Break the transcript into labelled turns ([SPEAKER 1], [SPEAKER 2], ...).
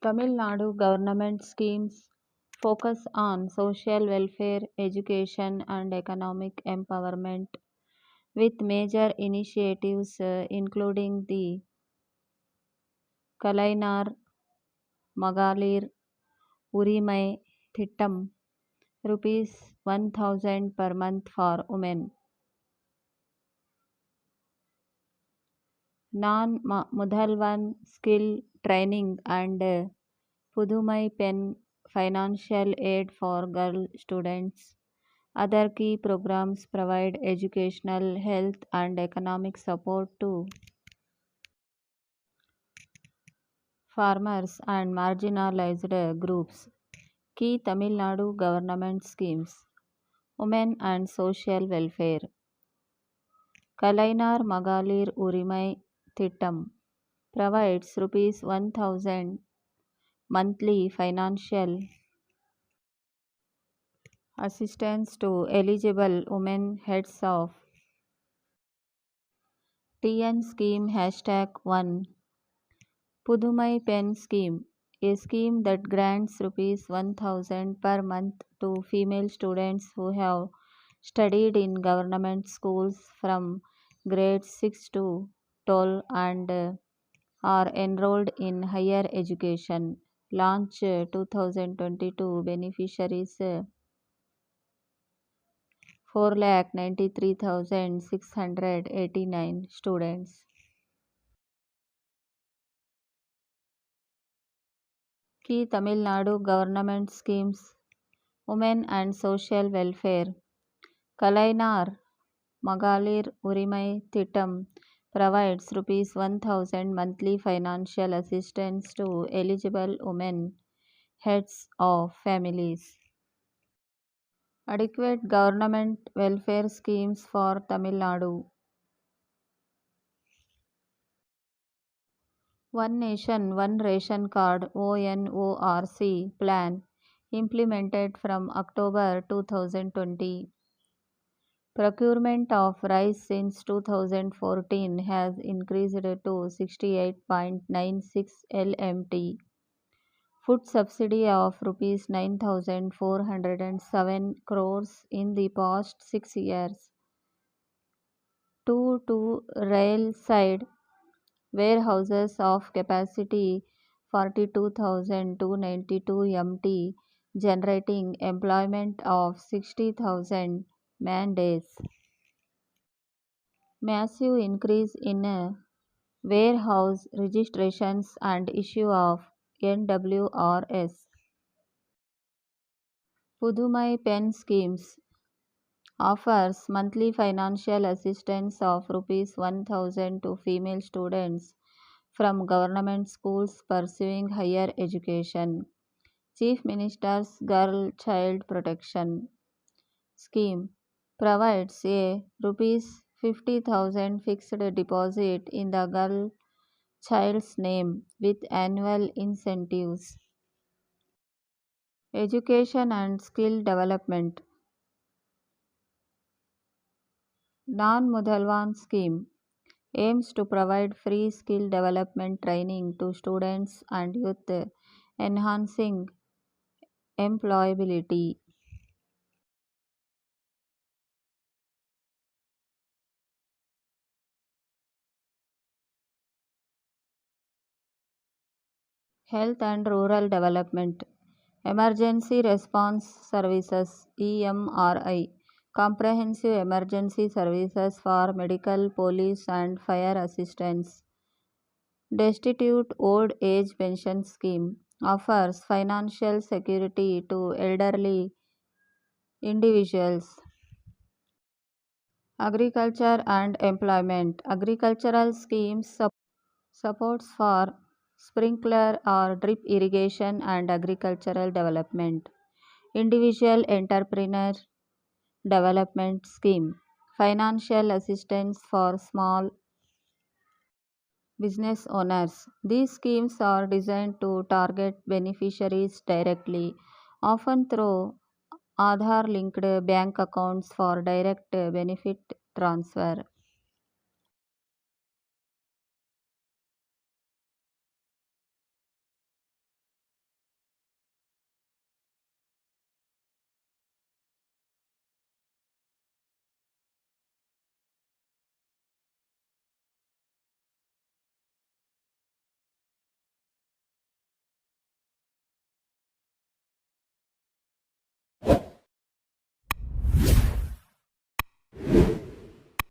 [SPEAKER 1] Tamil Nadu government schemes focus on social welfare, education, and economic empowerment with major initiatives including the Kalainar Magalir Urimai Thittam, rupees 1000 per month for women, Non Mudhalvan skill training, and Pudumai Pen financial aid for girl students. Other key programs provide educational, health, and economic support to farmers and marginalized groups. Key Tamil Nadu government schemes: Women and Social Welfare, Kalainar Magalir Urimai Thittam provides rupees 1000 monthly financial assistance to eligible women heads of TN scheme #1. Pudumai Pen Scheme, a scheme that grants rupees 1000 per month to female students who have studied in government schools from grades 6 to 12 and are enrolled in higher education. Launch 2022, beneficiaries 4,93,689 students. Key Tamil Nadu government schemes: Women and Social Welfare, Kalainar Magalir Urimai Thittam provides rupees 1000 monthly financial assistance to eligible women heads of families. Adequate government welfare schemes for Tamil Nadu. One Nation, One Ration Card ONORC plan implemented from October 2020. Procurement of rice since 2014 has increased to 68.96 LMT. Food subsidy of rupees 9,407 crores in the past 6 years. 2 rail side warehouses of capacity 42,292 MT, generating employment of 60,000 man days. Massive increase in warehouse registrations and issue of NWRS. Pudumai Pen Schemes offers monthly financial assistance of rupees 1000 to female students from government schools pursuing higher education. Chief Minister's Girl Child Protection Scheme provides a rupees 50,000 fixed deposit in the girl child's name with annual incentives. Education and skill development. Non Mudhalwan scheme aims to provide free skill development training to students and youth, enhancing employability. Health and Rural Development. Emergency Response Services EMRI, comprehensive emergency services for medical, police, and fire assistance. Destitute Old Age Pension Scheme offers financial security to elderly individuals. Agriculture and Employment. Agricultural schemes supports for sprinkler or drip irrigation and agricultural development. Individual Entrepreneur Development Scheme, financial assistance for small business owners. These schemes are designed to target beneficiaries directly, often through Aadhaar linked bank accounts for direct benefit transfer.